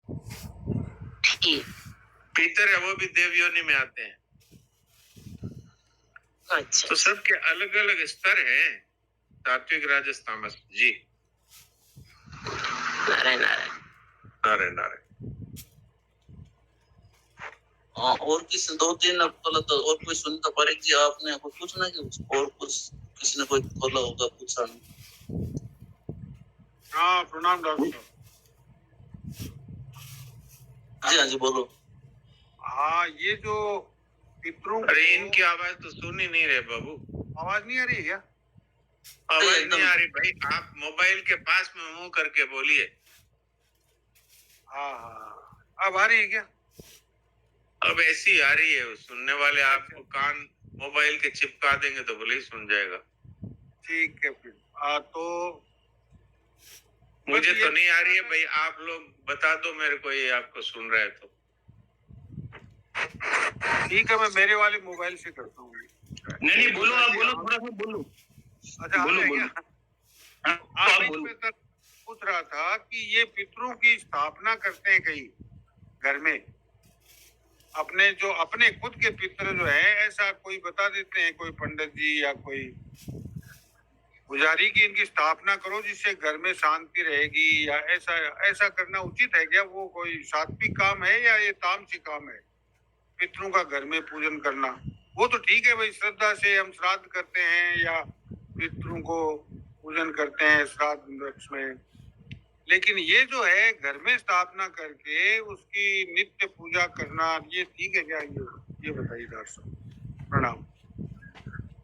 ठीक। पितर है वो भी देव योनि में आते हैं। अच्छा। तो सबके अलग अलग स्तर हैं, सात्विक राजस तामस। जी नारायण नारायण नारायण नारायण। और किसी 2-3 तो और कोई सुनता पारेख जी आपने कुछ पूछना कि और कुछ किसी ने कोई बोला होगा पूछा नहीं? हाँ प्रणाम डॉक्टर साहब। हाँ जी बोलो। हाँ ये जो पितरों, अरे इनकी आवाज तो सुन ही नहीं रहे बाबू। आवाज नहीं आ रही है क्या? आवाज नहीं आ रही भाई, आप मोबाइल के पास में मुंह करके बोलिए। हाँ हाँ अब आ रही है क्या? अब ऐसी आ रही है, सुनने वाले आपको कान मोबाइल के चिपका देंगे तो भले ही सुन जाएगा। ठीक है फिर तो मुझे तो नहीं आ रही है भाई, आप लोग बता दो मेरे को ये आपको सुन रहा है तो। ठीक है मैं मेरे वाले मोबाइल से करता हूँ। नहीं बोलो, आप बोलो, थोड़ा सा बोलो। अच्छा बोलो, बोलो। बोलो। आप इसमें तक पूछ रहा था कि ये पितरों की स्थापना करते हैं कहीं घर में, अपने जो अपने खुद के पितर जो है, ऐसा कोई बता देते हैं कोई पंडित जी या कोई पुजारी की इनकी स्थापना करो जिससे घर में शांति रहेगी, या ऐसा ऐसा करना उचित है क्या? वो कोई सात्विक काम है या ये तामसिक काम है पितरों का घर में पूजन करना? वो तो ठीक है भाई, श्रद्धा से हम श्राद्ध करते हैं या पितरों को पूजन करते हैं श्राद्ध वृक्ष में, लेकिन ये जो है घर में स्थापना करके उसकी नित्य पूजा करना, ये ठीक है क्या? ये बताइए डॉक्टर साहब। प्रणाम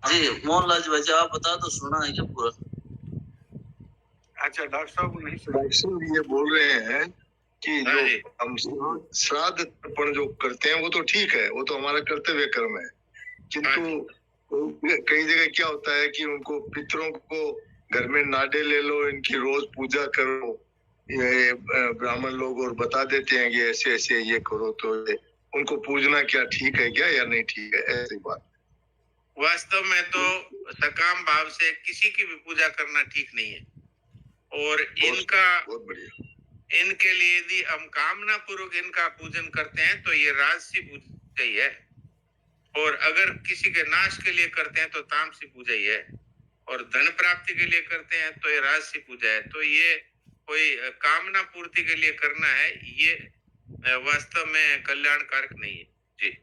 जी मोहनलाल जी भाई आप बता दो, सुना है क्या पूरा? अच्छा डॉक्टर साहब नहीं सुना। डॉक्टर साहब ये बोल रहे हैं कि जो हम श्राद्ध तर्पण जो करते हैं वो तो ठीक है, वो तो हमारा कर्तव्य कर्म है, किंतु कई जगह क्या होता है कि उनको पितरों को घर में नाडे ले लो, इनकी रोज पूजा करो, ये ब्राह्मण लोग और बता देते हैं कि ऐसे ऐसे ये करो, तो उनको पूजना क्या ठीक है क्या या नहीं ठीक है? ऐसी बात वास्तव में तो सकाम भाव से किसी की भी पूजा करना ठीक नहीं है, और इनका बहुत बढ़िया, इनके लिए यदि हम कामना पूर्वक इनका पूजन करते हैं तो ये राजसी पूजा ही है, और अगर किसी के नाश के लिए करते हैं तो तामसी पूजा ही है, और धन प्राप्ति के लिए करते हैं तो ये राजसी पूजा है। तो ये कोई कामना पूर्ति के लिए करना है, ये वास्तव में कल्याणकारक नहीं है। जी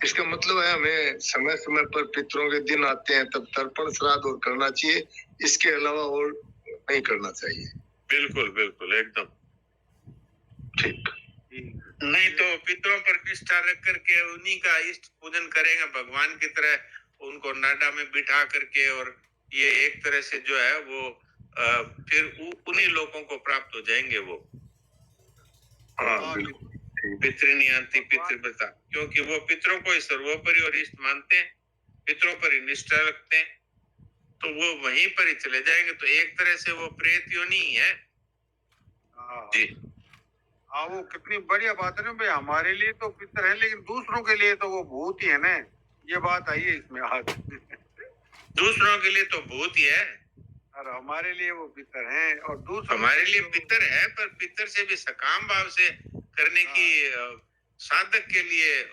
इसका मतलब है हमें समय समय पर पितरों के दिन आते हैं तब तर्पण श्राद्ध और करना चाहिए, इसके अलावा और नहीं करना चाहिए। बिल्कुल बिल्कुल एकदम ठीक। नहीं तो पितरों पर निष्ठा रख करके उन्हीं का इष्ट पूजन करेंगे भगवान की तरह, उनको नाडा में बिठा करके, और ये एक तरह से जो है वो फिर उन्हीं लोगों को प्राप्त हो जाएंगे वो। हाँ बिल्कुल। पितृनियांति पितृव्रता, क्योंकि वो पितरों को ही सर्वोपरि और इष्ट मानते हैं, पितरों पर ही निष्ठा रखते हैं, तो वो वहीं पर ही चले जाएंगे। तो एक तरह से वो प्रेत योनि ही है। जी हाँ वो कितनी बढ़िया बात है ना भाई, हमारे लिए तो पितर है लेकिन दूसरों के लिए तो वो भूत ही है ना, ये बात आई है इसमें आज। दूसरों के लिए तो भूत ही है और हमारे लिए वो पितर हैं, और दूसरों हमारे लिए पितर है, पर पितर से भी सकाम भाव से करने की साधक के लिए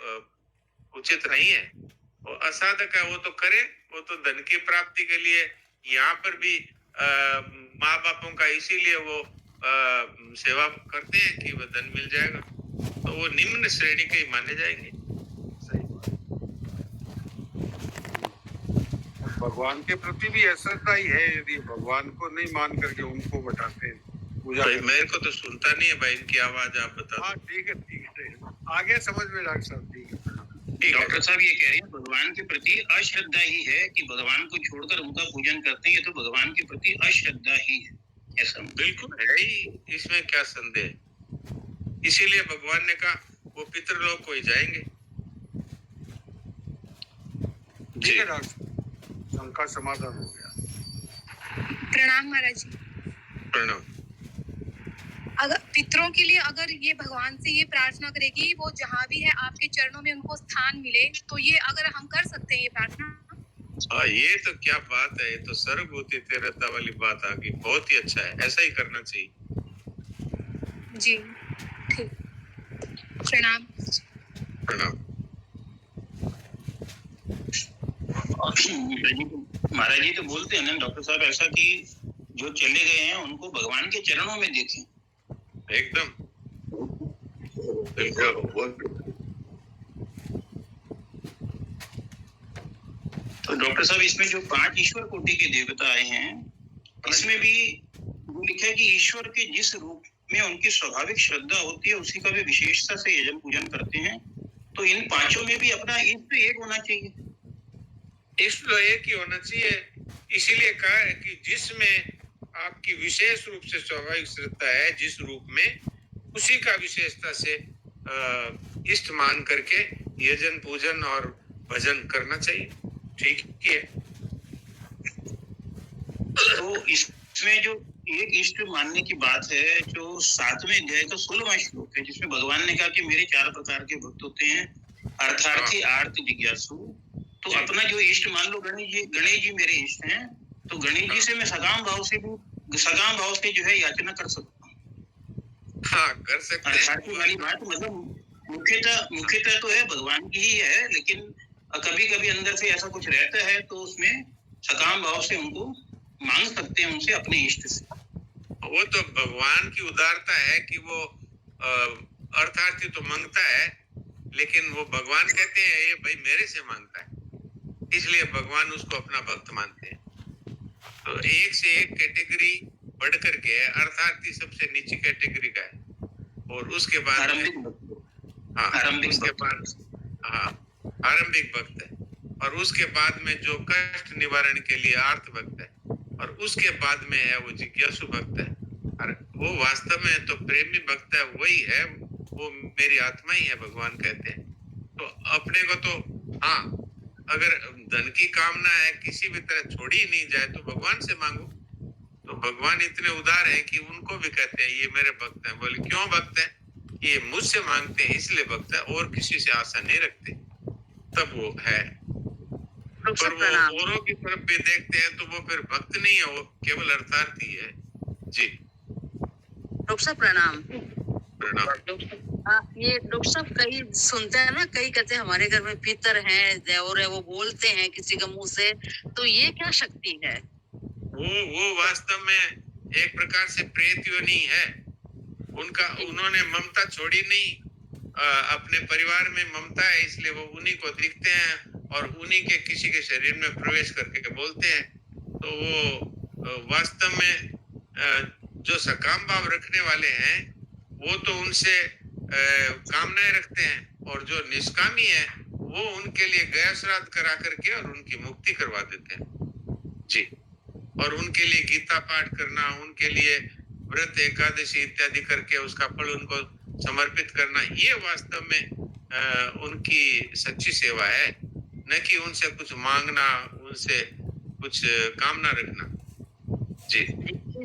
उचित नहीं है। वो असाधक है वो तो करे, वो तो धन की प्राप्ति के लिए यहाँ पर भी माँ बापों का इसीलिए वो सेवा करते हैं कि वो धन मिल जाएगा, तो वो निम्न श्रेणी के ही माने जाएंगे। सही बात। भगवान के प्रति भी अश्रद्धा ही है यदि भगवान को नहीं मान करके उनको बताते हैं पूजा। भाई मेरे को तो सुनता नहीं है भाई, इनकी आवाज आप बता दो। हाँ ठीक है आगे समझ में डॉक्टर साहब। ठीक है डॉक्टर साहब ये कह रहे हैं भगवान के प्रति अश्रद्धा ही है कि भगवान को छोड़कर उनका पूजन करते हैं, तो भगवान के प्रति अश्रद्धा ही है, ऐसा बिल्कुल है ही, इसमें क्या संदेह। इसीलिए भगवान ने कहा वो पितृलोक को ही जाएंगे। ठीक है डॉक्टर, शंका समाधान हो गया। प्रणाम महाराज जी। प्रणाम। अगर पितरों के लिए अगर ये भगवान से ये प्रार्थना करेगी वो जहाँ भी है आपके चरणों में उनको स्थान मिले, तो ये अगर हम कर सकते हैं ये प्रार्थना? ये तो क्या बात है, ये तो सर्वभूति तेरता वाली बात आ गई, बहुत ही अच्छा है, ऐसा ही करना चाहिए। जी ठीक, प्रणाम। प्रणाम। महाराज जी तो बोलते हैं ना डॉक्टर साहब ऐसा कि जो चले गए हैं उनको भगवान के चरणों में देखें। एकदम तो डॉक्टर साहब इसमें जो 5 ईश्वर कोटि के देवता आए हैं, इसमें भी लिखा है कि ईश्वर के जिस रूप में उनकी स्वाभाविक श्रद्धा होती है उसी का वे विशेषता से यजन पूजन करते हैं। तो इन 5 में भी अपना इष्ट एक होना चाहिए। इष्ट तो एक ही होना चाहिए, इसीलिए कहा है कि जिसमें आपकी विशेष रूप से स्वाभाविक श्रद्धा है, जिस रूप में, उसी का विशेषता से इष्ट मान करके यजन पूजन और भजन करना चाहिए। ठीक है। तो इसमें जो एक इष्ट मानने की बात है, जो 7वें अध्याय का 16वां श्लोक है, जिसमें भगवान ने कहा कि मेरे 4 प्रकार के भक्त होते हैं, अर्थार्थी, आर्त, जिज्ञासु। तो अपना जो इष्ट मान लो गणेश जी मेरे इष्ट हैं, तो गणेश जी से मैं सकाम भाव से जो है याचना कर सकता हूँ। हाँ, कर सकते हैं। अर्थार्थी वाली बात मतलब मुख्यतः तो है भगवान की ही है, लेकिन कभी कभी अंदर से ऐसा कुछ रहता है तो उसमें सकाम भाव से उनको मांग सकते हैं, उनसे अपने इष्ट से। वो तो भगवान की उदारता है कि वो अर्थार्थी तो मांगता है, लेकिन वो भगवान कहते हैं ये भाई मेरे से मांगता है, इसलिए भगवान उसको अपना भक्त मानते हैं। तो एक से एक कैटेगरी बढ़ करके है। अर्थार्थी सबसे नीची कैटेगरी का है, और उसके बाद आरंभिक भक्त है, और उसके बाद में जो कष्ट निवारण के लिए आर्त भक्त है, और उसके बाद में है वो जिज्ञासु भक्त है। और वो वास्तव में तो प्रेमी भक्त है, वही है, वो मेरी आत्मा ही है, भगवान कहते हैं। तो अपने को तो हाँ, अगर धन की कामना है किसी भी तरह छोड़ी ही नहीं जाए तो भगवान से मांगो। तो भगवान इतने उदार हैं कि उनको भी कहते हैं ये मेरे भक्त हैं। बोले क्यों भक्त हैं? ये मुझसे मांगते हैं इसलिए भक्त है, और किसी से आशा नहीं रखते, तब वो है। पर वो औरों की तरफ भी देखते हैं तो वो फिर भक्त नहीं है, वो केवल अर्थार्थी है। जी डॉक्टर साहब प्रणाम। ये डॉक्टर साहब कई सुनते हैं ना, कई कहते हैं हमारे घर में पितर हैं, देवर है, वो बोलते हैं किसी के मुंह से, तो ये क्या शक्ति है? वो वास्तव में एक प्रकार से प्रेत योनि है। उन्होंने ममता छोड़ी नहीं, अपने परिवार में ममता है, इसलिए वो उन्हीं को दिखते हैं और उन्हीं के किसी के शरीर में प्रवेश करके बोलते हैं। तो वो वास्तव में जो सकाम भाव रखने वाले हैं वो तो उनसे कामनाएं रखते हैं, और जो निष्कामी है वो उनके लिए गया श्राद्ध करा करके और उनकी मुक्ति करवा देते हैं। जी, और उनके लिए गीता पाठ करना, उनके लिए व्रत एकादशी इत्यादि करके उसका फल उनको समर्पित करना, ये वास्तव में उनकी सच्ची सेवा है, न कि उनसे कुछ मांगना, उनसे कुछ कामना रखना। जी,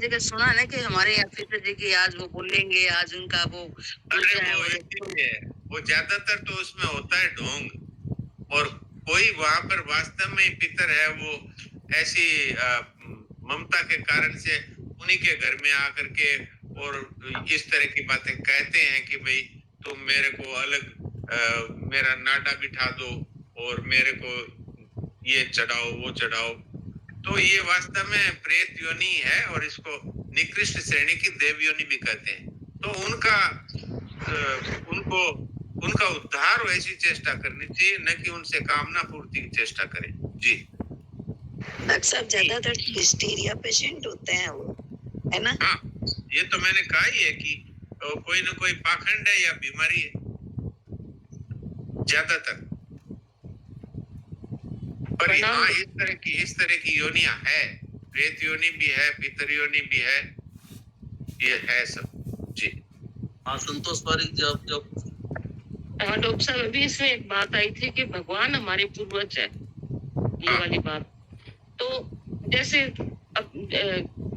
जगह सुना है कि हमारे यहाँ पितर जी की आज वो बोलेंगे, आज उनका वो ज्यादातर तो उसमें होता है ढोंग, और कोई वहां पर वास्तव में पितर है, वो ऐसी ममता के कारण से उन्हीं के घर में आकर के और इस तरह की बातें कहते हैं कि भाई तुम मेरे को अलग मेरा नाटा बिठा दो और मेरे को ये चढ़ाओ वो चढ़ाओ। तो ये वास्तव में प्रेत योनि है, और इसको निकृष्ट श्रेणी की देव योनि भी कहते हैं। तो उनका उद्धार वैसी चेष्टा करनी चाहिए, न कि उनसे कामना पूर्ति की चेष्टा करें। जी डॉक्टर साहब ज्यादातर हिस्टीरिया पेशेंट होते हैं वो, है ना? हाँ, ये तो मैंने कहा ही है कि कोई न कोई पाखंड है या बीमारी है ज्यादातर। पर हाँ, इस तरह की योनियां है, प्रेत योनि भी है, पितर योनि भी है, ये है सब। जी हाँ, संतोष पारिक जी आप जब डॉक्टर साहब अभी इसमें एक बात आई थी कि भगवान हमारे पूर्वज है, ये वाली बात। तो जैसे अब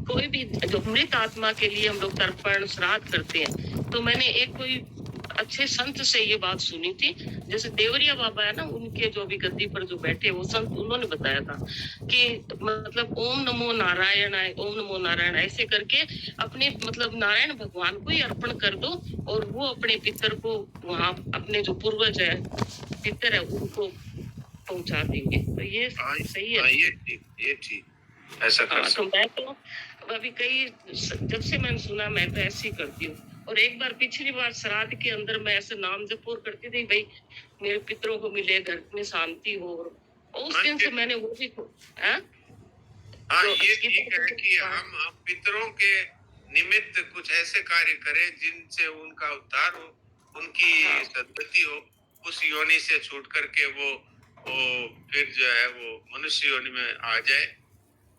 कोई भी जो मृत आत्मा के लिए हम लोग तर्पण श्राद्ध करते हैं, तो मैंने एक कोई अच्छे संत से ये बात सुनी थी। जैसे देवरिया बाबा है ना, उनके जो अभी गद्दी पर जो बैठे वो संत, उन्होंने बताया था कि मतलब ओम नमो नारायण, ओम नमो नारायण ऐसे करके अपने मतलब नारायण भगवान को ही अर्पण कर दो और वो अपने पितर को वहाँ अपने जो पूर्वज है पितर है उनको पहुंचा देंगे। तो ये सही है। ये ठीक ऐसा कर तो मैं तो अभी कई जब से मैंने सुना मैं तो ऐसे ही करती हूँ। और एक बार पिछली बार श्राद्ध के अंदर मैं ऐसे नाम जपूर करती थी, भाई मेरे पितरों को मिले, घर में शांति हो। और उस दिन से मैंने वो भी ये ठीक है कि हम पितरों के निमित्त कुछ ऐसे कार्य करें जिनसे उनका उद्धार हो, उनकी सद्गति हो, उस योनि से छूट करके वो फिर जो है वो मनुष्य योनि में आ जाए।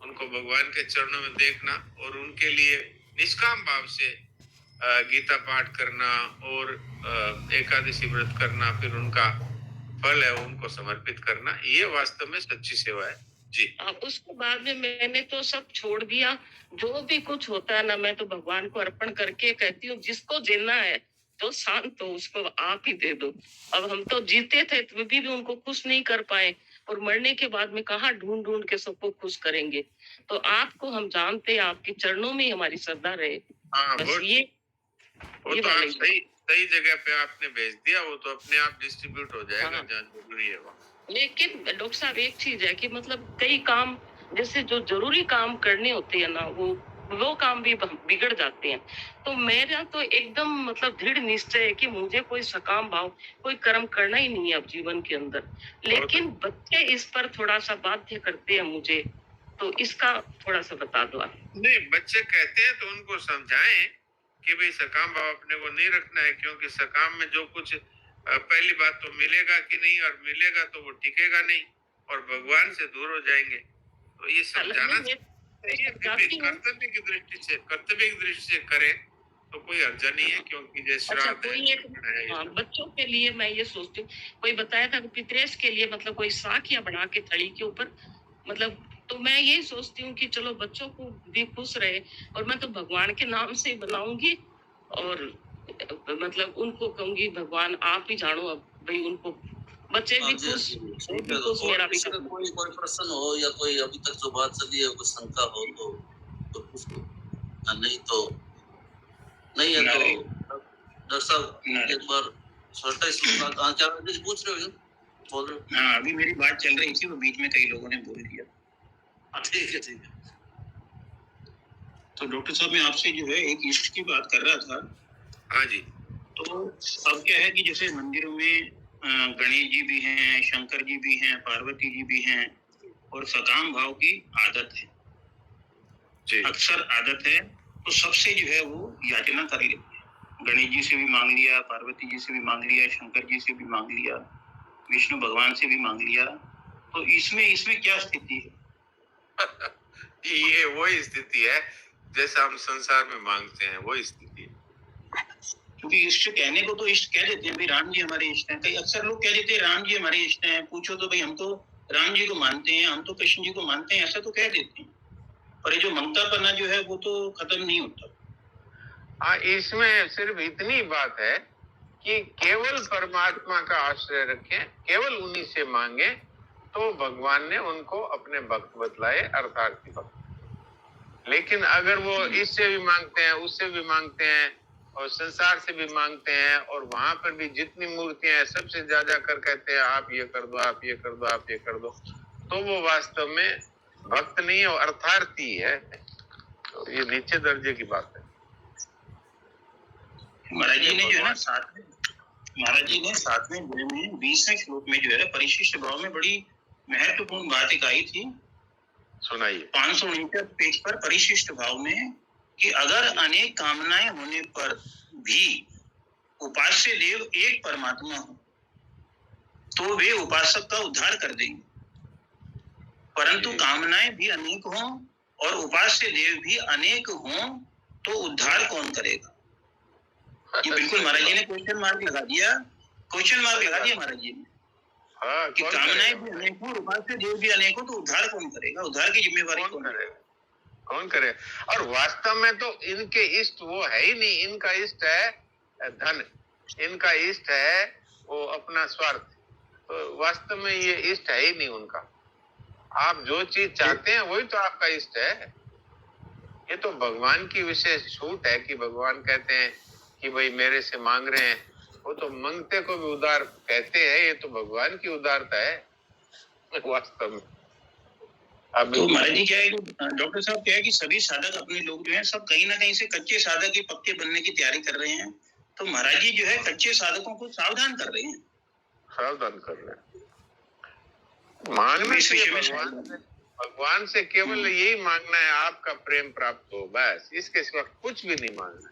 उनको भगवान के चरणों में देखना और उनके लिए निष्काम भाव से गीता पाठ करना और एकादशी व्रत करना, फिर उनका फल है उनको समर्पित करना, ये वास्तव में सच्ची सेवा है जी। उसके बाद में मैंने तो सब छोड़ दिया। जो भी कुछ होता है ना, मैं तो भगवान को अर्पण करके कहती हूँ जिसको जीना है तो शांत हो, उसको आप ही दे दो। अब हम तो जीते थे तो भी उनको खुश नहीं कर पाए, और मरने के बाद में कहाँ ढूंढ ढूंढ के सबको खुश करेंगे। तो आपको हम जानते हैं, आपके चरणों में हमारी श्रद्धा रहे। बस ये तो आप सही जगह पे आपने भेज दिया, वो तो अपने आप डिस्ट्रीब्यूट हो जाएगा जहाँ जरूरी है वहाँ। लेकिन डॉक्टर साहब एक चीज है कि मतलब कई काम जैसे जो जरूरी काम करने होते हैं ना, वो काम भी बिगड़ जाते हैं। तो मेरा तो एकदम मतलब दृढ़ निश्चय है कि मुझे कोई सकाम भाव, कोई कर्म करना ही नहीं है अब जीवन के अंदर। लेकिन बच्चे इस पर थोड़ा सा बाध्य करते हैं मुझे, तो इसका थोड़ा सा बता दो आप। नहीं, बच्चे कहते हैं तो उनको समझाएं कि भाई सकाम भाव अपने को नहीं रखना है, क्योंकि सकाम में जो कुछ पहली बात तो मिलेगा कि नहीं, और मिलेगा तो वो टिकेगा नहीं और भगवान से दूर हो जाएंगे। तो ये समझाना कर्तव्य की दृष्टि से करें तो कोई अर्जा नहीं है, क्योंकि जैसे बच्चों के लिए मैं ये सोचती हूँ, कोई बताया था कि पितरेश के लिए मतलब कोई साखियां बना के थड़ी के ऊपर, मतलब तो मैं यही सोचती हूँ कि चलो बच्चों को भी खुश रहे, और मैं तो भगवान के नाम से बनाऊंगी और मतलब उनको कहूंगी भगवान आप ही जानो, अब भाई उनको बच्चे भी खुश, मेरा भी कोई प्रश्न हो या कोई अभी तक जो बात चली है कोई शंका हो तो पूछो, नहीं तो नहीं है तो डॉक्टर साहब एक बार छोटा श्लोक क्या पूछ रहे हो, बोल रहे हो? हाँ, अभी मेरी बात चल रही थी, वो बीच में कई लोगों ने बोल दिया। ठीक है। तो डॉक्टर साहब मैं आपसे जो है एक इष्ट की बात कर रहा था। हाँ जी। तो अब क्या है कि जैसे मंदिरों में गणेश जी भी हैं, शंकर जी भी हैं, पार्वती जी भी हैं, और सकाम भाव की आदत है जी। अक्सर आदत है, तो सबसे जो है वो याचना कर लेते हैं। गणेश जी से भी मांग लिया, पार्वती जी से भी मांग लिया, शंकर जी से भी मांग लिया, विष्णु भगवान से भी मांग लिया। तो इसमें क्या स्थिति है? ये वही स्थिति है जैसा हम संसार में मांगते हैं, वही स्थिति है। क्योंकि इष्ट कहने को तो इष्ट कह देते हैं, भाई राम जी हमारे इष्ट हैं। कई अक्सर लोग कह देते हैं राम जी हमारे इष्ट हैं, पूछो तो भाई हम तो राम जी को मानते हैं, हम तो कृष्ण जी को मानते हैं, ऐसा तो कह देते हैं। पर ये जो ममतापना जो है वो तो खत्म नहीं होता। हाँ, इसमें सिर्फ इतनी बात है कि केवल परमात्मा का आश्रय रखें, केवल उन्हीं से मांगे, तो भगवान ने उनको अपने भक्त बतलाए, अर्थार्थी भक्त। लेकिन अगर वो इससे भी मांगते हैं, उससे भी मांगते हैं और संसार से भी मांगते हैं, और वहां पर भी जितनी मूर्तियां हैं सबसे ज्यादा कर कहते हैं आप ये कर दो, आप ये कर दो, आप ये कर दो, तो वो वास्तव में भक्त नहीं है, अर्थार्थी है। तो ये नीचे दर्जे की बात है। महाराज जी ने जो है ना सातवें अध्याय में 20वें श्लोक में जो है परिशिष्ट भाव में बड़ी महत्वपूर्ण बात एक आई थी। सुनाइए। 549 पेज पर परिशिष्ट भाव में कि अगर अनेक कामनाएं होने पर भी उपास्य देव एक परमात्मा हो तो वे उपासक का उद्धार कर देंगे, परंतु कामनाएं भी अनेक हों और उपास्य देव भी अनेक हों तो उद्धार कौन करेगा? ये बिल्कुल महाराज जी ने क्वेश्चन मार्क लगा दिया महाराज जी ने। हाँ, कि कामनाएं भी अनेक हो, उपास्य देव भी अनेक हो, तो उद्धार कौन करेगा? उद्धार की जिम्मेवारी कौन करेगा? और वास्तव में तो इनके इष्ट वो है ही नहीं, इनका इष्ट है धन, इनका इष्ट है वो अपना स्वार्थ, तो वास्तव में ये इष्ट है ही नहीं उनका। आप जो चीज चाहते हैं वही तो आपका इष्ट है। ये तो भगवान की विशेष छूट है कि भगवान कहते हैं कि भाई मेरे से मांग रहे हैं, वो तो मांगते को भी उदार कहते हैं। ये तो भगवान की उदारता है वास्तव में। अब तो महाराज जी क्या है, डॉक्टर साहब क्या है कि सभी साधक अपने लोग जो हैं सब कहीं ना कहीं से कच्चे साधक ही पक्के बनने की तैयारी कर रहे हैं। तो महाराज जी जो है कच्चे साधकों को सावधान कर रहे हैं, सावधान कर रहे हैं। मांगने इस से विषय में भगवान से केवल यही मांगना है आपका प्रेम प्राप्त हो, बस। इसके सिवा कुछ भी नहीं मांगना।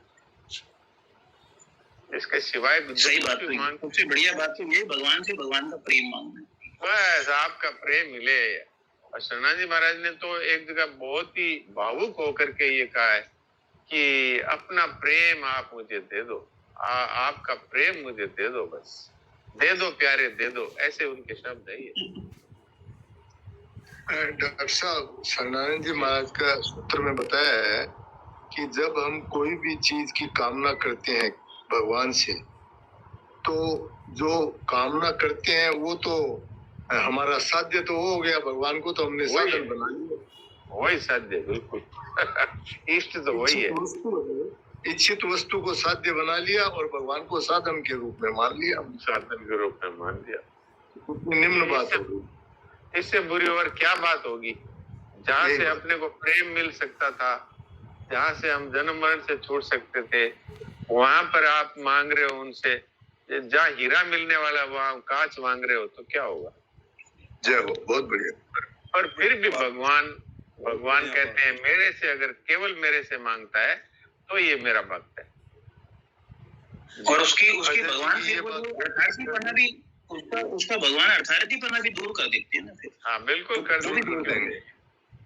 इसके सिवाय सही बात तो सबसे बढ़िया बात तो ये भगवान से भगवान का प्रेम मांगना है, बस आपका प्रेम मिले। और शरणानंद जी महाराज ने तो एक जगह बहुत ही भावुक होकर के ये कहा है कि अपना प्रेम आप मुझे दे दो, आपका प्रेम मुझे दे दो, बस दे दो प्यारे दे दो, ऐसे उनके शब्द है ये। डॉक्टर साहब, शरणानंद जी महाराज का सूत्र में बताया है कि जब हम कोई भी चीज की कामना करते हैं भगवान से, तो जो कामना करते हैं वो तो हमारा साध्य तो हो गया, भगवान को तो हमने साधन बना लिया। वही साध्य, बिल्कुल इष्ट तो वही है। इच्छित वस्तु को साध्य बना लिया और भगवान को साधन के रूप में मान लिया। साधन के रूप में मान लिया। निम्न बात होगी, इससे बुरी और क्या बात होगी। जहाँ से अपने को प्रेम मिल सकता था, जहाँ से हम जन्म मरण से छूट सकते थे, वहां पर आप मांग रहे हो उनसे। जहाँ हीरा मिलने वाला वहां कांच मांग रहे हो, तो क्या होगा। जय हो, बहुत बढ़िया। और फिर भी भगवान कहते हैं मेरे से, अगर केवल मेरे से मांगता है तो ये मेरा भक्त है। और उसकी भगवान से अर्थार्थीपना भी, उसका भगवान अर्थार्थीपना भी दूर कर देते हैं ना फिर। हाँ बिल्कुल कर देंगे,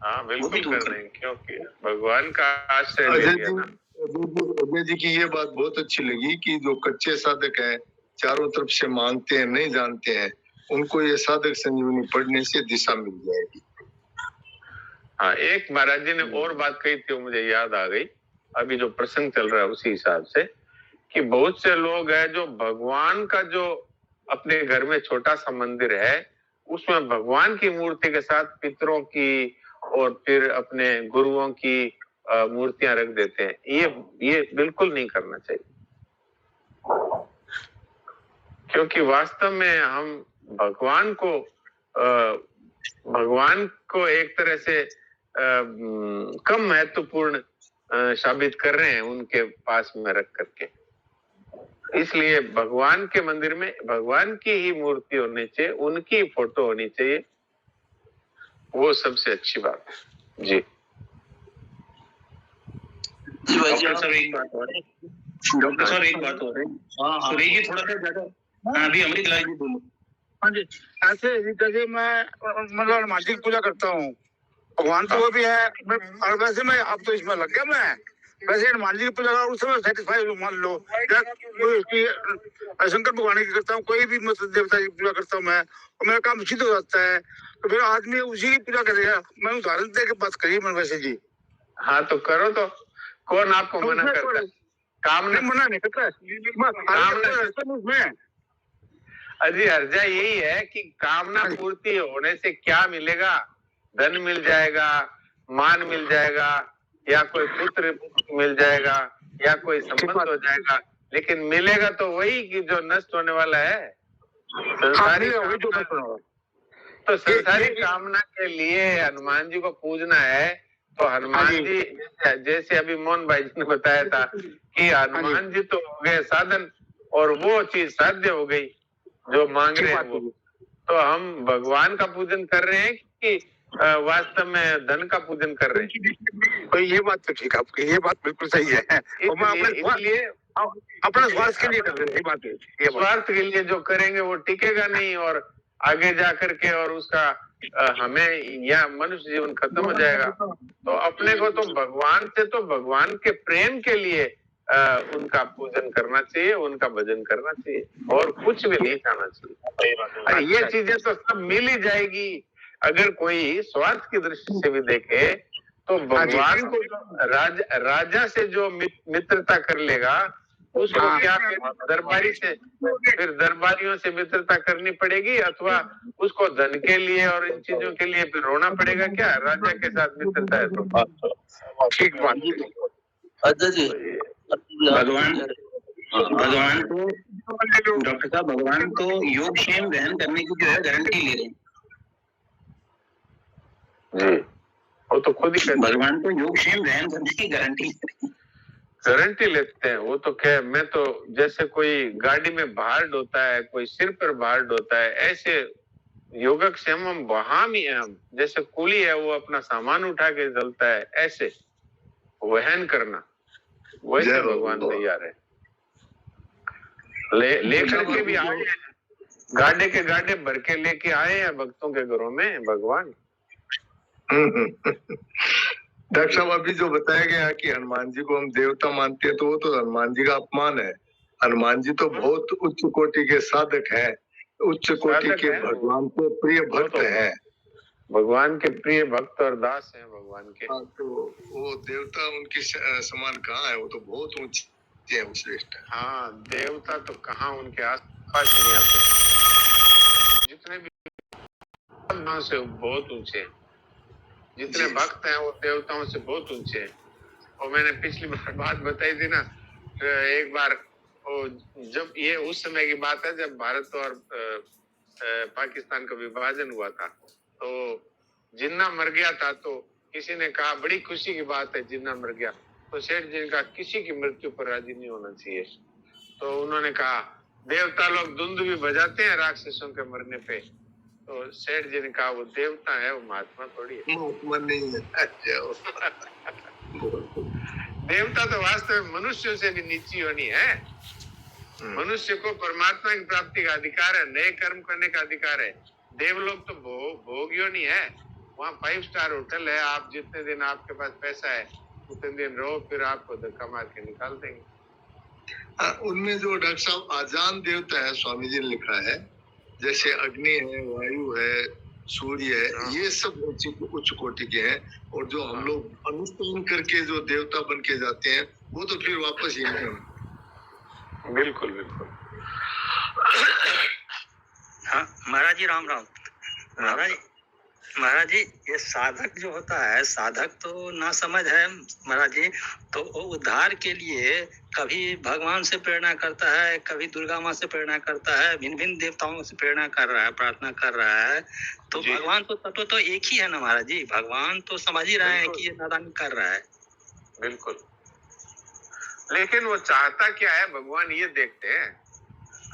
हाँ बिल्कुल कर देंगे, क्योंकि भगवान का आश्रय ले लिया ना। अजय जी की ये बात बहुत अच्छी लगी कि जो कच्चे साधक हैं, चारों तरफ से मांगते हैं, नहीं जानते हैं, उनको ये साधक संजीवनी पढ़ने से दिशा मिल जाएगी। हाँ, एक महाराज जी ने और बात कही थी, वो मुझे याद आ गई अभी जो प्रसंग चल रहा है उसी हिसाब से, कि बहुत से लोग हैं जो भगवान का जो अपने घर में छोटा सा मंदिर है उसमें भगवान की मूर्ति के साथ पितरों की और फिर अपने गुरुओं की मूर्तियां रख देते हैं। ये बिल्कुल नहीं करना चाहिए, क्योंकि वास्तव में हम भगवान को एक तरह से कम महत्वपूर्ण साबित कर रहे हैं उनके पास में रख करके। इसलिए भगवान के मंदिर में भगवान की ही मूर्ति होनी चाहिए, उनकी फोटो होनी चाहिए, वो सबसे अच्छी बात है। जी डॉक्टर साहब एक बात और है, सुरेश जी थोड़ा सा ज्यादा। हाँ अभी अमृतलाल जी बोलो। हाँ जी, ऐसे जैसे मैं मतलब हनुमान जी की पूजा करता हूँ, भगवान तो वो भी है, और वैसे मैं अब तो इसमें लग गया। मैं वैसे हनुमान जी की पूजा कर उस समय सेटिस्फाई मान लो, या उसकी शंकर भगवान की करता हूँ, कोई भी मतलब देवता की पूजा करता हूँ मैं, और मेरा काम सिद्ध हो जाता है, तो फिर आदमी उसी की पूजा करेगा। मैं उदाहरण दे के बात करी मैं वैसे जी। हाँ तो करो, तो कौन आपको मना करता है? काम नहीं मना नहीं करता है। अजी अर्जा यही है कि कामना पूर्ति होने से क्या मिलेगा? धन मिल जाएगा, मान मिल जाएगा, या कोई पुत्र मिल जाएगा, या कोई संबंध हो जाएगा, लेकिन मिलेगा तो वही कि जो नष्ट होने वाला है। संसारी तो संसारी कामना के लिए हनुमान जी को पूजना है, तो हनुमान जी जैसे अभी मोहन भाई जी ने बताया था कि हनुमान जी तो हो गए साधन, और वो चीज साध्य हो गई जो मांग रहे हैं वो। तो हम भगवान का पूजन कर रहे हैं कि वास्तव में धन का पूजन कर रहे हैं? तो ये बात तो ठीक है आपकी, ये बात बिल्कुल सही है। इसलिए अपने स्वार्थ के लिए कर रहे हैं, बात है स्वार्थ के लिए जो करेंगे वो टिकेगा नहीं, और आगे जा करके और उसका हमें या मनुष्य जीवन खत्म हो जाएगा। तो अपने को तो भगवान से, तो भगवान के प्रेम के लिए उनका पूजन करना चाहिए, उनका भजन करना चाहिए, और कुछ भी नहीं करना चाहिए। ये चीजें तो सब मिल ही जाएगी। अगर कोई स्वार्थ की दृष्टि से भी देखे तो भगवान को राजा से जो मित्रता कर लेगा उसको क्या दरबारी से, फिर दरबारियों से मित्रता करनी पड़ेगी अथवा उसको धन के लिए और इन चीजों के लिए फिर रोना पड़ेगा? क्या राजा के साथ मित्रता है तो ठीक बात है। अच्छा जी, भगवान को डॉक्टर साहब, भगवान तो योगक्षेम वहन करने की जो है गारंटी ले रहे हैं जी, वो तो खुद ही कहते हैं। भगवान को योगक्षेम वहन करने की गारंटी लेते हैं। वो तो क्या, मैं तो जैसे कोई गाड़ी में भार ढोता है, कोई सिर पर भार ढोता है, ऐसे योगक्षेम हम वहां भी हैं। हम जैसे कुली है वो अपना सामान उठा के चलता है, ऐसे वहन करना वैसे भगवान तैयार है। लेकर के भी आए, गाड़े के गाड़े भर के लेके आए हैं भक्तों के घरों में भगवान। डॉक्टर साहब, अभी जो बताया गया कि हनुमान जी को हम देवता मानते हैं, तो वो तो हनुमान जी का अपमान है। हनुमान जी तो बहुत उच्च कोटि के साधक हैं, उच्च कोटि के भगवान के प्रिय भक्त हैं, भगवान के प्रिय भक्त और दास हैं भगवान के। तो वो देवता उनके समान कहाँ है? वो तो बहुत ऊंचे हैं, श्रेष्ठ है। हाँ, देवता तो कहाँ उनके आसपास नहीं आते। जितने भी से बहुत ऊंचे हैं, जितने भक्त हैं वो देवताओं से बहुत ऊंचे हैं। और मैंने पिछली बार बात बताई थी ना, एक बार जब ये उस समय की बात है जब भारत और पाकिस्तान का विभाजन हुआ था, तो जिन्ना मर गया था, तो किसी ने कहा बड़ी खुशी की बात है जिन्ना मर गया। तो सेठ जी ने कहा किसी की मृत्यु पर राजी नहीं होना चाहिए। तो उन्होंने कहा देवता लोग धुंध भी बजाते हैं राक्षसों के मरने पे। तो सेठ जी ने कहा वो देवता है, वो महात्मा थोड़ी है। महात्मा नहीं है। देवता तो वास्तव में मनुष्यों से भी नीची होनी है। मनुष्य को परमात्मा की प्राप्ति का अधिकार है, नए कर्म करने का अधिकार है। देवलोक तो भोगियों नहीं है, वहाँ 5 स्टार होटल है। आप जितने दिन आपके पास पैसा है उतने दिन रहो, फिर आपको धक्का मार के निकाल देंगे। उनमें जो डॉक्टर साहब आजान देवता है, स्वामी जी ने लिखा है, जैसे अग्नि है, वायु है, सूर्य है, ये सब उच्च कोटि के हैं। और जो हम लोग अनुष्ठान करके जो देवता बन के जाते हैं, वो तो फिर वापस ही हैं। बिल्कुल बिल्कुल। हाँ महाराज जी, राम राम। महाराज जी, ये साधक जो होता है, साधक तो ना समझ है महाराज जी, तो वो उद्धार के लिए कभी भगवान से प्रेरणा करता है, कभी दुर्गा माँ से प्रेरणा करता है, भिन्न भिन्न देवताओं से प्रेरणा कर रहा है, प्रार्थना कर रहा है। तो भगवान तो तत्व तो एक ही है ना महाराज जी, भगवान तो समझ ही रहे हैं कि ये नादानी कर रहा है। बिल्कुल, लेकिन वो चाहता क्या है भगवान ये देखते हैं।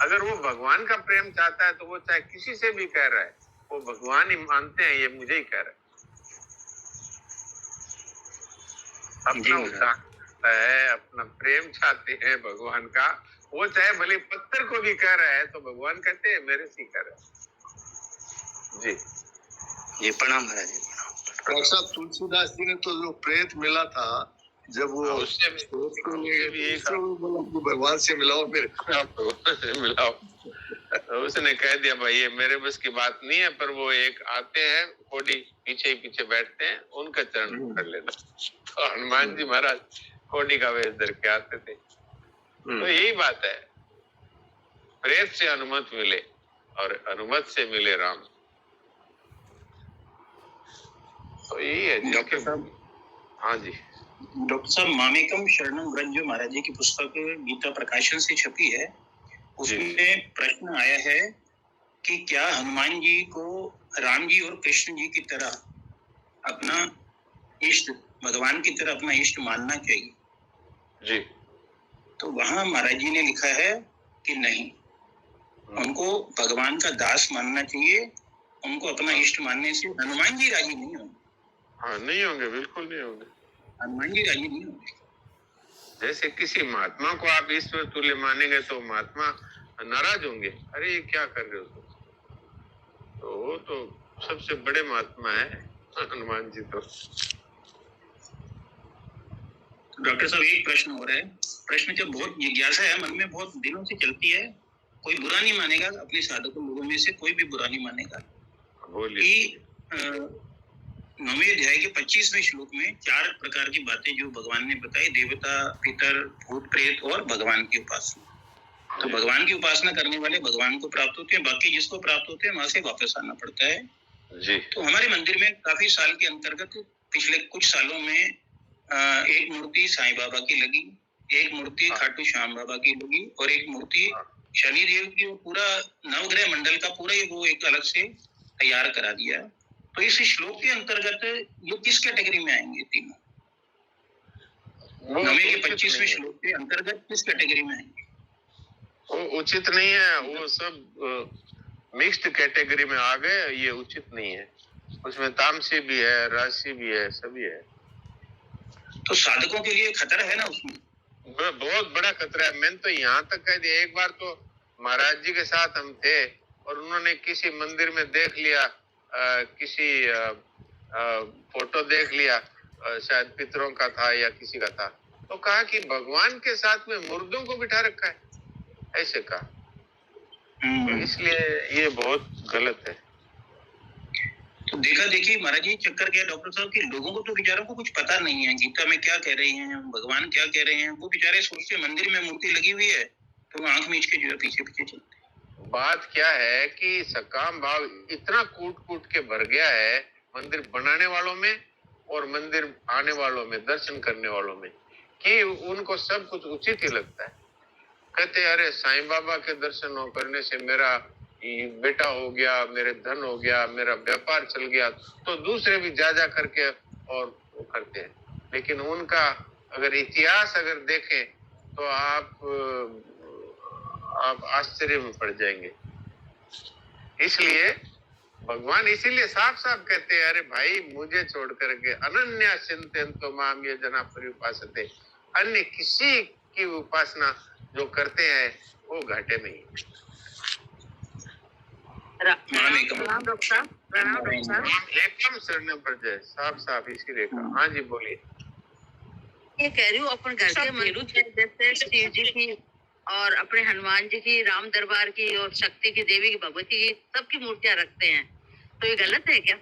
अगर वो भगवान का प्रेम चाहता है तो वो चाहे किसी से भी कह रहा है, वो भगवान ही मानते हैं ये मुझे ही कह रहा है। अपना चाहता है, अपना प्रेम चाहते हैं भगवान का। वो चाहे भले पत्थर को भी कह रहा है तो भगवान कहते हैं मेरे से कह रहा है। जी ये प्रणाम महाराज जी। डॉक्टर साहब, तुलसीदास जी ने तो जो प्रेत मिला था, जब वो उससे भगवान से मिलाओ, मेरे भगवान से मिलाओ, तो उसने कह दिया भाई ये मेरे बस की बात नहीं है। पर वो एक आते हैं, कोडी पीछे ही पीछे बैठते हैं, उनका चरण पकड़ लेना। तो हनुमान जी महाराज कोडी का वेश धर के आते थे। तो यही बात है, प्रेत से अनुमत मिले और अनुमत से मिले राम। तो यही है डॉक्टर साहब। हाँ जी डॉक्टर साहब, मामेकम शरणम ब्रज जो महाराज जी की पुस्तक गीता प्रकाशन से छपी है, उसमें प्रश्न आया है कि क्या हनुमान जी को राम जी और कृष्ण जी की तरह अपना इष्ट, भगवान की तरह अपना इष्ट मानना चाहिए? जी। तो वहां महाराज जी ने लिखा है कि नहीं, उनको भगवान का दास मानना चाहिए। उनको अपना इष्ट मानने से हनुमान जी राजी नहीं होंगे। हाँ, नहीं होंगे, बिल्कुल नहीं होंगे। हनुमान जी राजी नहीं होंगे। जैसे किसी महात्मा को आप ईश्वर तुल्य मानेंगे तो महात्मा नाराज होंगे, अरे ये क्या कर रहे हो। तो वो तो सबसे बड़े महात्मा है हनुमान जी। तो डॉक्टर साहब, एक प्रश्न हो रहा है, प्रश्न जब बहुत जिज्ञासा है, मन में बहुत दिनों से चलती है, कोई बुरा नहीं मानेगा, अपने साधकों लोगों में से कोई भी बुरा नहीं मानेगा कि 9वें अध्याय के 25वें श्लोक में 4 प्रकार की बातें जो भगवान ने बताई, देवता, पितर, भूत प्रेत और भगवान की उपासना। तो भगवान की उपासना करने वाले भगवान को प्राप्त होते हैं, बाकी जिसको प्राप्त होते हैं वहां से वापस आना पड़ता है जी। तो हमारे मंदिर में काफी साल के अंतर्गत पिछले कुछ सालों में एक मूर्ति साईं बाबा की लगी, एक मूर्ति खाटू श्याम बाबा की लगी और एक मूर्ति शनि देव की। पूरा नवग्रह मंडल का पूरा वो एक अलग से तैयार करा दिया। तो इस श्लोक के अंतर्गत ये किस कैटेगरी में आएंगे तीनों? 9वें के 25वें श्लोक के अंतर्गत किस कैटेगरी में आएंगे? वो उचित नहीं है, वो सब मिक्स्ड कैटेगरी में आ गए, ये उचित नहीं है। उसमें तामसी भी है, राशि भी है, सभी है। तो साधकों के लिए खतरा है ना उसमें? बहुत बड़ा खतरा है। मैंने तो यहाँ तक कह दिया, एक बार तो महाराज जी के साथ हम थे और उन्होंने किसी मंदिर में देख लिया, किसी फोटो देख लिया, शायद पितरों का था या किसी का था, तो कहा कि भगवान के साथ में मुर्दों को बिठा रखा है, ऐसे कहा। तो इसलिए ये बहुत गलत है। तो देखा देखी महाराज जी चक्कर क्या डॉक्टर साहब कि लोगों को तो बेचारों को कुछ पता नहीं है गीता में क्या कह रही है, भगवान क्या कह रहे हैं। वो बेचारे सोचते मंदिर में मूर्ति लगी हुई है तो वो आंख मीच के जो है पीछे पीछे चलते। बात क्या है कि सकाम भाव इतना कूट कूट के भर गया है मंदिर बनाने वालों में और मंदिर आने वालों में, दर्शन करने वालों में, कि उनको सब कुछ उचित ही लगता है। कहते अरे साईं बाबा के दर्शन करने से मेरा बेटा हो गया, मेरे धन हो गया, मेरा व्यापार चल गया, तो दूसरे भी जा करके और वो करते हैं। लेकिन उनका अगर इतिहास अगर देखें तो आप आश्चर्य में पड़ जाएंगे। इसलिए भगवान इसीलिए साफ साफ कहते हैं, अरे भाई मुझे छोड़ करके अनन्या चिंतयन्तो माम ये जना परिउपासते, अन्य किसी की उपासना जो करते हैं वो घाटे में ही। प्रणाम डॉक्टर साहब, प्रणाम डॉक्टर साहब। एकदम शरण पर जाए, साफ साफ इसीलिए कहा। हाँ जी बोलिए। ये कह रही हूँ अपन घर के मंदिर जैसे शिव जी की और अपने हनुमान जी की, राम दरबार की और शक्ति की, देवी की, भगवती की, सबकी मूर्तियां रखते हैं, तो ये गलत है क्या?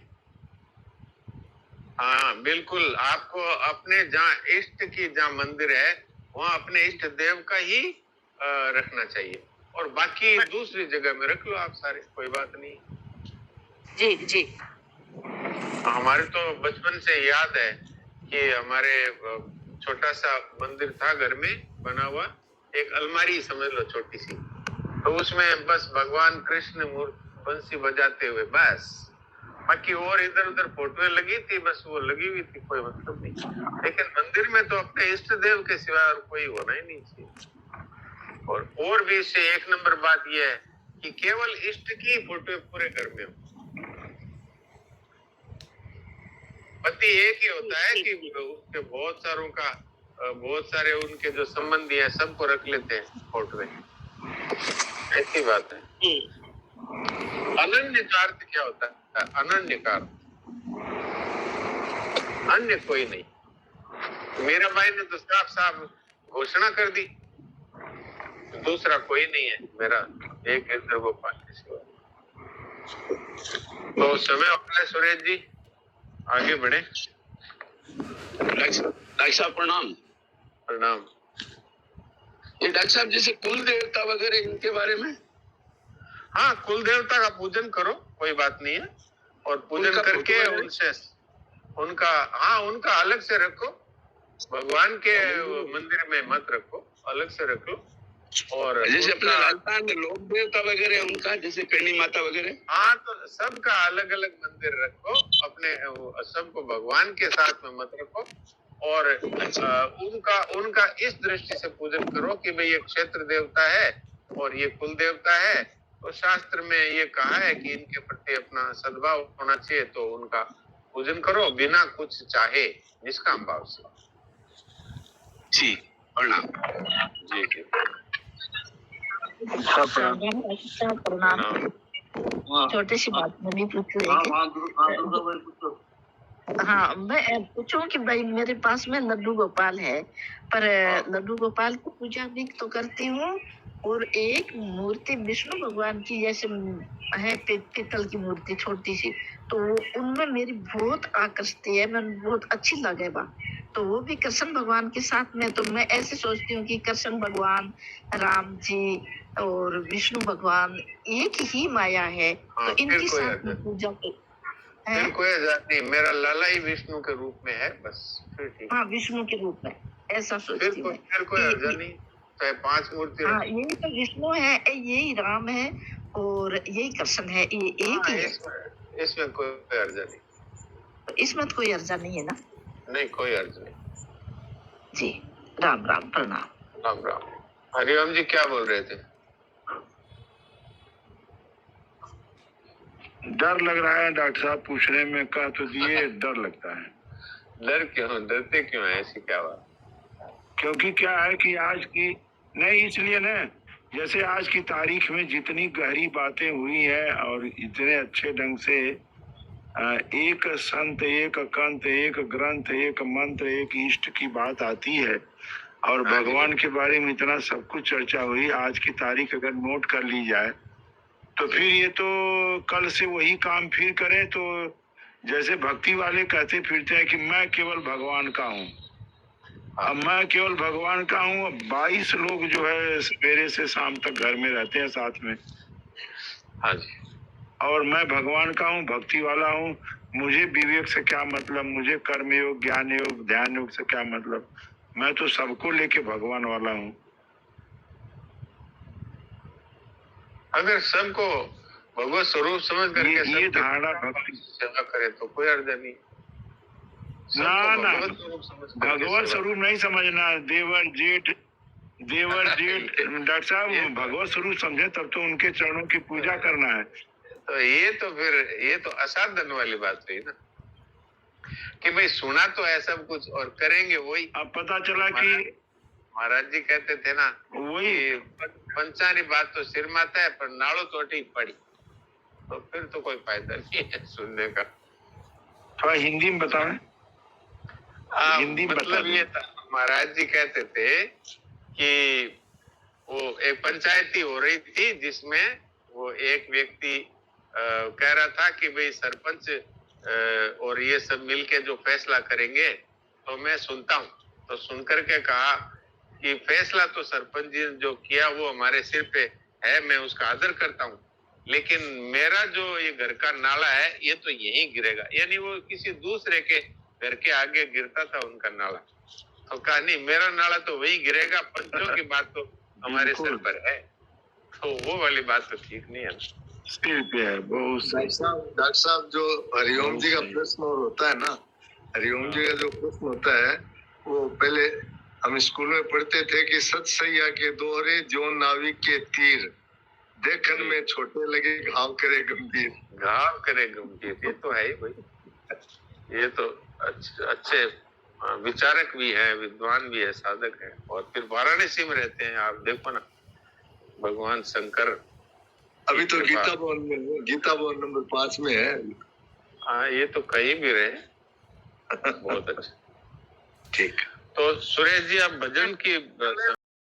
हाँ बिल्कुल, आपको अपने जहाँ इष्ट की जहाँ मंदिर है वहाँ अपने इष्ट देव का ही रखना चाहिए और बाकी दूसरी जगह में रख लो आप सारे, कोई बात नहीं। जी जी। हमारे तो बचपन से याद है कि हमारे छोटा सा मंदिर था घर में बना हुआ, एक अलमारी समझ लो छोटी सी, तो उसमें बस भगवान कृष्ण बंसी बजाते हुए बस, बाकी और इधर उधर फोटोएं लगी थी, बस वो लगी हुई थी, कोई मतलब नहीं। लेकिन मंदिर में तो अपने इष्ट देव के सिवा और कोई होना ही नहीं चाहिए। और भी इससे एक नंबर बात यह है कि केवल इष्ट की फोटो पूरे घर में हो। पति एक ही होता है कि उसके बहुत सारे उनके जो संबंधी है सबको रख लेते हैं फोटो में, ऐसी बात है। अनन्य का अर्थ क्या होता है? अनन्य का अन्य कोई नहीं। मेरा भाई ने तो साफ साफ घोषणा कर दी, दूसरा कोई नहीं है मेरा, एक इंद्र गोपाल के सिवा। तो समय होता है सुरेश जी, आगे बढ़े। डॉक्टर साहब प्रणाम। प्रणाम। ये डॉक्टर साहब जैसे कुल देवता वगैरह इनके बारे में? हाँ, कुल देवता का पूजन करो, कोई बात नहीं है, और पूजन करके उनसे उनका अलग से रखो, भगवान के मंदिर में मत रखो, अलग से रखो। और जैसे अपना राजस्थान में लोक देवता वगैरह उनका, जैसे करणी माता वगैरह, हाँ, तो सबका अलग अलग मंदिर रखो, अपने सबको भगवान के साथ में मत रखो। और उनका इस दृष्टि से पूजन करो कि भाई ये क्षेत्र देवता है और ये कुल देवता है, तो शास्त्र में ये कहा है कि इनके प्रति अपना सद्भाव होना चाहिए, तो उनका पूजन करो बिना कुछ चाहे, निष्काम भाव से। जी प्रणाम। जी जी प्रणाम। छोटी सी बात मैं भी पूछूं। हाँ, मैं पूछूं कि भाई मेरे पास में लड्डू गोपाल है, पर लड्डू गोपाल की पूजा भी तो करती हूँ और एक मूर्ति विष्णु भगवान की जैसे है, पीतल की मूर्ति छोटी सी, तो उनमें मेरी बहुत आकर्षती है, मैं बहुत अच्छी लगे बा। तो वो भी कृष्ण भगवान के साथ में, तो मैं ऐसे सोचती हूँ कि कृष्ण भगवान, राम जी और विष्णु भगवान एक ही माया है, तो इनके साथ में पूजा फिर कोई आजाद नहीं, मेरा लाला ही विष्णु के रूप में है, बस फिर ठीक। हाँ, विष्णु के रूप में ऐसा सोचती हूँ। फिर कोई अर्जा नहीं, चाहे 5 मूर्ति। हाँ, यही तो विष्णु है, यही राम है और यही कृष्ण है, ये एक ही है। इसमें कोई अर्जा नहीं, इसमें तो कोई अर्जा नहीं है ना? नहीं, कोई अर्ज नहीं जी। राम राम, प्रणाम। राम राम। हरिओम जी क्या बोल रहे थे? डर लग रहा है डॉक्टर साहब पूछने में, कहा तो दिए, डर लगता है। डर क्यों, डरते क्यों है, ऐसी क्या बात? क्योंकि क्या है कि आज की नहीं, इसलिए ना, जैसे आज की तारीख में जितनी गहरी बातें हुई है और इतने अच्छे ढंग से एक संत, एक कंत, एक ग्रंथ, एक मंत्र, एक इष्ट की बात आती है, और भगवान के बारे में इतना सब कुछ चर्चा हुई। आज की तारीख अगर नोट कर ली जाए तो फिर ये तो कल से वही काम फिर करें, तो जैसे भक्ति वाले कहते फिरते हैं कि मैं केवल भगवान का हूँ, अब मैं केवल भगवान का हूँ। 22 लोग जो है सवेरे से शाम तक घर में रहते हैं साथ में। हाँ जी। और मैं भगवान का हूँ, भक्ति वाला हूँ, मुझे विवेक से क्या मतलब, मुझे कर्म योग, ज्ञान योग, ध्यान योग से क्या मतलब, मैं तो सबको लेके भगवान वाला हूँ। अगर सबको भगवत स्वरूप समझ करके ये धारणा भक्ति सेवा करे तो कोई अर्थ नहीं। ना ना, भगवत स्वरूप नहीं समझना, देवर जेठ डॉक्टर साहब भगवत स्वरूप समझे तब तो उनके चरणों की पूजा करना है। तो ये तो असाधन वाली बात हुई ना, कि भाई सुना तो है सब कुछ और करेंगे वही। अब पता चला कि महाराज जी कहते थे ना, वही पंचारी बात तो सिर माता है पर नाड़ो तोटी पड़ी, तो फिर तो कोई फायदा नहीं है सुनने का। थोड़ा हिंदी में बताएं। हिंदी में मतलब ये था, महाराज जी कहते थे कि वो एक पंचायती हो रही थी जिसमें वो एक व्यक्ति कह रहा था कि भाई सरपंच और ये सब मिलके जो फैसला करेंगे तो मैं सुनता हूँ। तो सुनकर के कहा कि फैसला तो सरपंच जी ने जो किया वो हमारे सिर पे है, मैं उसका आदर करता हूँ, लेकिन मेरा जो ये घर का नाला है ये तो यहीं गिरेगा। यानी वो किसी दूसरे के घर के आगे गिरता था उनका नाला, तो कहा नहीं मेरा नाला तो वही गिरेगा, पंचों की बात तो हमारे सर पर है। तो वो वाली बात तो ठीक नहीं है। डॉक्टर साहब जो हरिओम जी का प्रश्न और होता है ना, हरिओम जी का जो प्रश्न होता है वो पहले हम स्कूल में पढ़ते थे कि सतसैया के दोहरे जो नाविक के तीर, देखन में छोटे लगे घाव करे गंभीर। घाव करे गंभीर, ये तो है ही भाई। ये तो अच्छे विचारक भी है, विद्वान भी है, साधक है, और फिर वाराणसी में रहते हैं। आप देखो ना, भगवान शंकर अभी तो गीता भवन नंबर 5 में है। हाँ, ये तो कहीं भी रहे। बहुत अच्छा। ठीक। तो सुरेश जी, आप भजन की